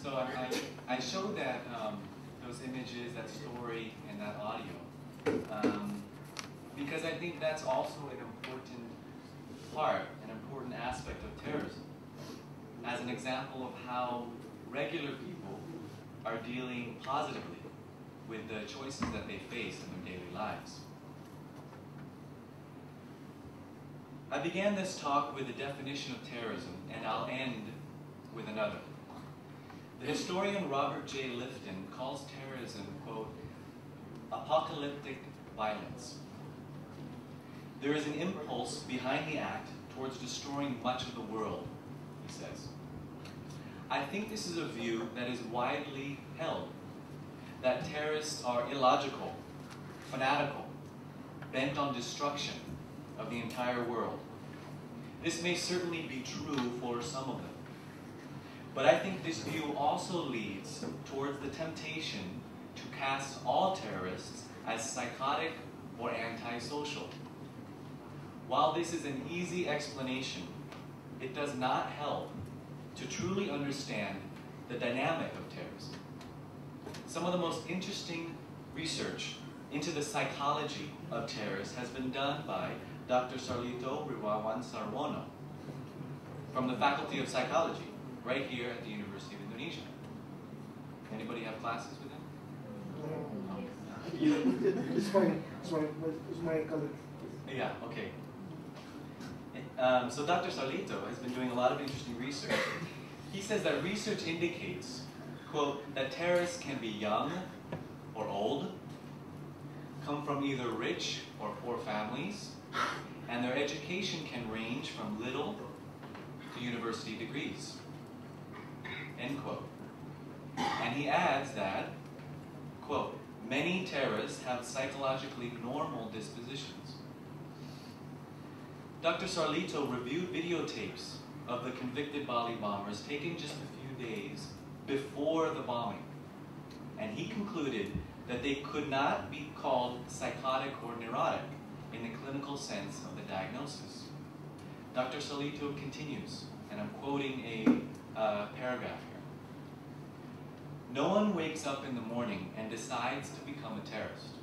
So I showed that those images, that story, and that audio because I think that's also an important part, an important aspect of terrorism, as an example of how regular people are dealing positively with the choices that they face in their daily lives. I began this talk with a definition of terrorism, and I'll end with another. The historian Robert J. Lifton calls terrorism, quote, apocalyptic violence. There is an impulse behind the act towards destroying much of the world, he says. I think this is a view that is widely held, that terrorists are illogical, fanatical, bent on destruction of the entire world. This may certainly be true for some of them. But I think this view also leads towards the temptation to cast all terrorists as psychotic or antisocial. While this is an easy explanation, it does not help to truly understand the dynamic of terrorism. Some of the most interesting research into the psychology of terrorists has been done by Dr. Sarlito Riwawan Sarwono from the Faculty of Psychology, right here at the University of Indonesia. Anybody have classes with him? It's my colleague. Yeah, okay. So Dr. Sarlito has been doing a lot of interesting research. He says that research indicates, quote, that terrorists can be young or old, come from either rich or poor families, and their education can range from little to university degrees, end quote. And he adds that, quote, many terrorists have psychologically normal dispositions. Dr. Sarlito reviewed videotapes of the convicted Bali bombers taken just a few days before the bombing, and he concluded that they could not be called psychotic or neurotic in the clinical sense of the diagnosis. Dr. Sarlito continues, and I'm quoting a paragraph here. No one wakes up in the morning and decides to become a terrorist.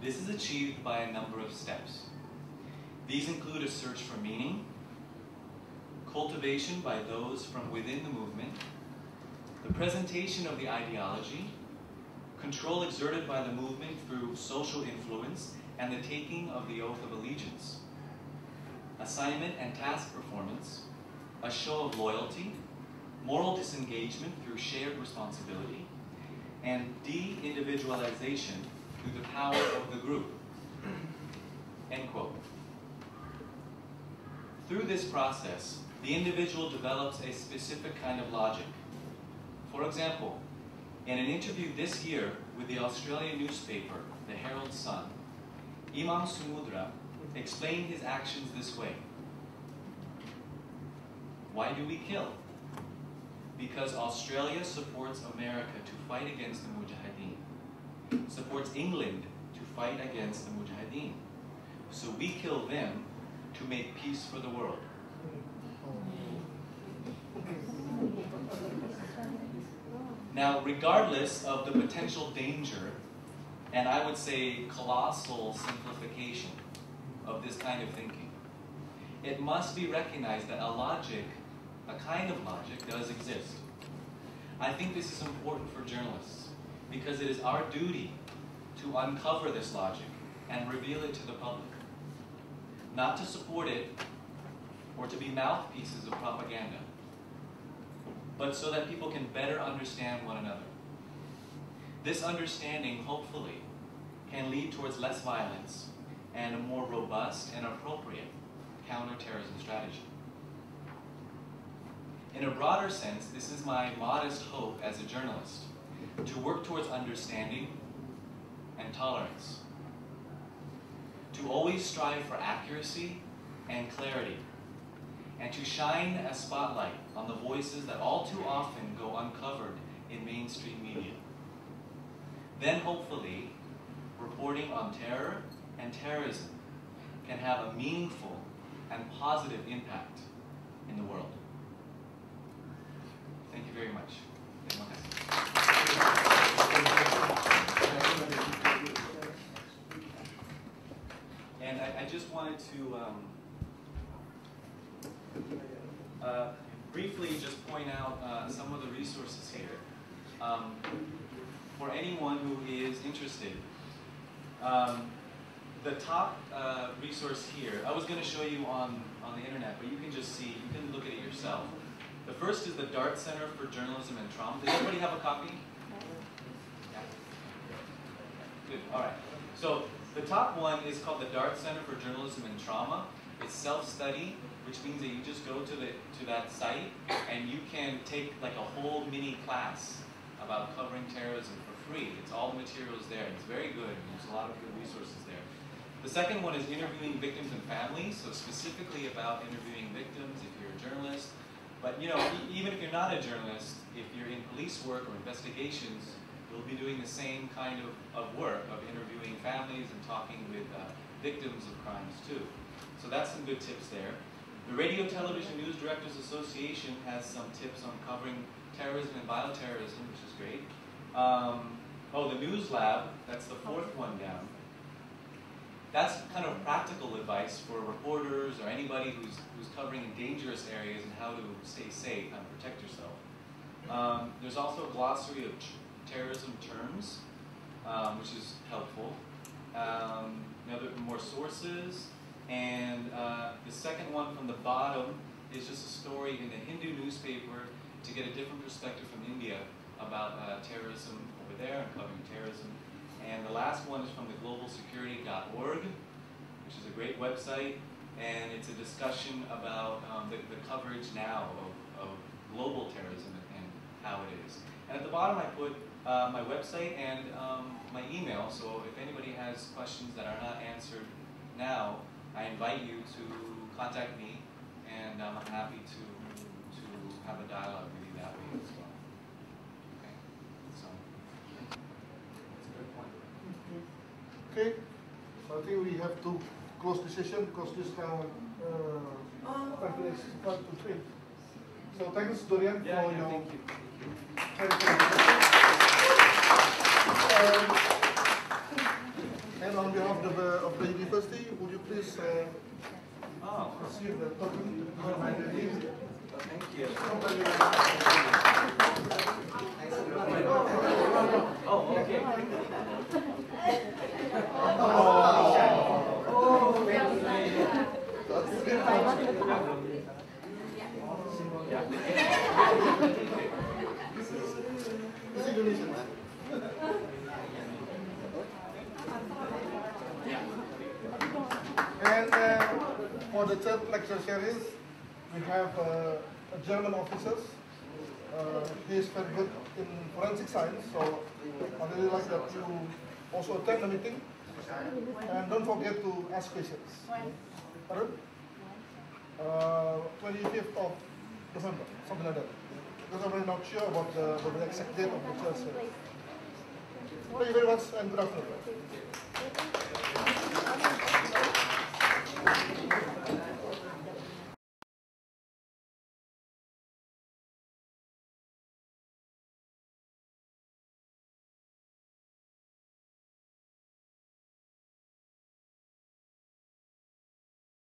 This is achieved by a number of steps. These include a search for meaning, cultivation by those from within the movement, the presentation of the ideology, control exerted by the movement through social influence, and the taking of the oath of allegiance, assignment and task performance, a show of loyalty, moral disengagement through shared responsibility, and de-individualization through the power of the group, end quote. Through this process, the individual develops a specific kind of logic. For example, in an interview this year with the Australian newspaper, the Herald Sun, Imam Sumudra explained his actions this way. Why do we kill? Because Australia supports America to fight against the Mujahideen, supports England to fight against the Mujahideen. So we kill them to make peace for the world. Now, regardless of the potential danger, and I would say colossal simplification of this kind of thinking, it must be recognized that a kind of logic does exist. I think this is important for journalists because it is our duty to uncover this logic and reveal it to the public. Not to support it or to be mouthpieces of propaganda, but so that people can better understand one another. This understanding, hopefully, can lead towards less violence and a more robust and appropriate counterterrorism strategy. In a broader sense, this is my modest hope as a journalist, to work towards understanding and tolerance, to always strive for accuracy and clarity, and to shine a spotlight on the voices that all too often go uncovered in mainstream media. Then hopefully, reporting on terror and terrorism can have a meaningful and positive impact in the world. Thank you very much. briefly just point out some of the resources here for anyone who is interested. The top resource here, I was going to show you on the internet, but you can just see, you can look at it yourself. The first is the Dart Center for Journalism and Trauma. Does everybody have a copy? Yeah. Good, all right. So the top one is called the Dart Center for Journalism and Trauma. It's self-study, which means that you just go to that site and you can take like a whole mini class about covering terrorism for free. It's all the materials there. It's very good. There's a lot of good resources there. The second one is interviewing victims and families, so specifically about interviewing victims if you're a journalist. But you know, even if you're not a journalist, if you're in police work or investigations, you'll be doing the same kind of work of interviewing families and talking with victims of crimes too. So that's some good tips there. The Radio Television News Directors Association has some tips on covering terrorism and bioterrorism, which is great. Oh, the News Lab, that's the fourth one down. That's kind of practical advice for reporters or anybody who's covering in dangerous areas and how to stay safe and protect yourself. There's also a glossary of terrorism terms, which is helpful. More sources. And the second one from the bottom is just a story in the Hindu newspaper to get a different perspective from India about terrorism over there and covering terrorism. And the last one is from the globalsecurity.org, which is a great website, and it's a discussion about the coverage now of global terrorism and how it is. And at the bottom I put my website and my email, so if anybody has questions that are not answered now, I invite you to contact me, and I'm happy to have a dialogue with you that way as well. Okay, so that's a good point. Okay, so I think we have to close the session because this now 5 minutes to 3. So thanks, Dorian, for your. Thank you. And on behalf of the university, would you please receive the token for my name? Thank you. Oh, okay. This is Indonesian. And for the third lecture series, we have a German officer. He is very good in forensic science, so I really like that you also attend the meeting. And don't forget to ask questions. Pardon? 25th of November, something like that. Because I'm really not sure about the exact date of the first series. Thank you very much and good afternoon.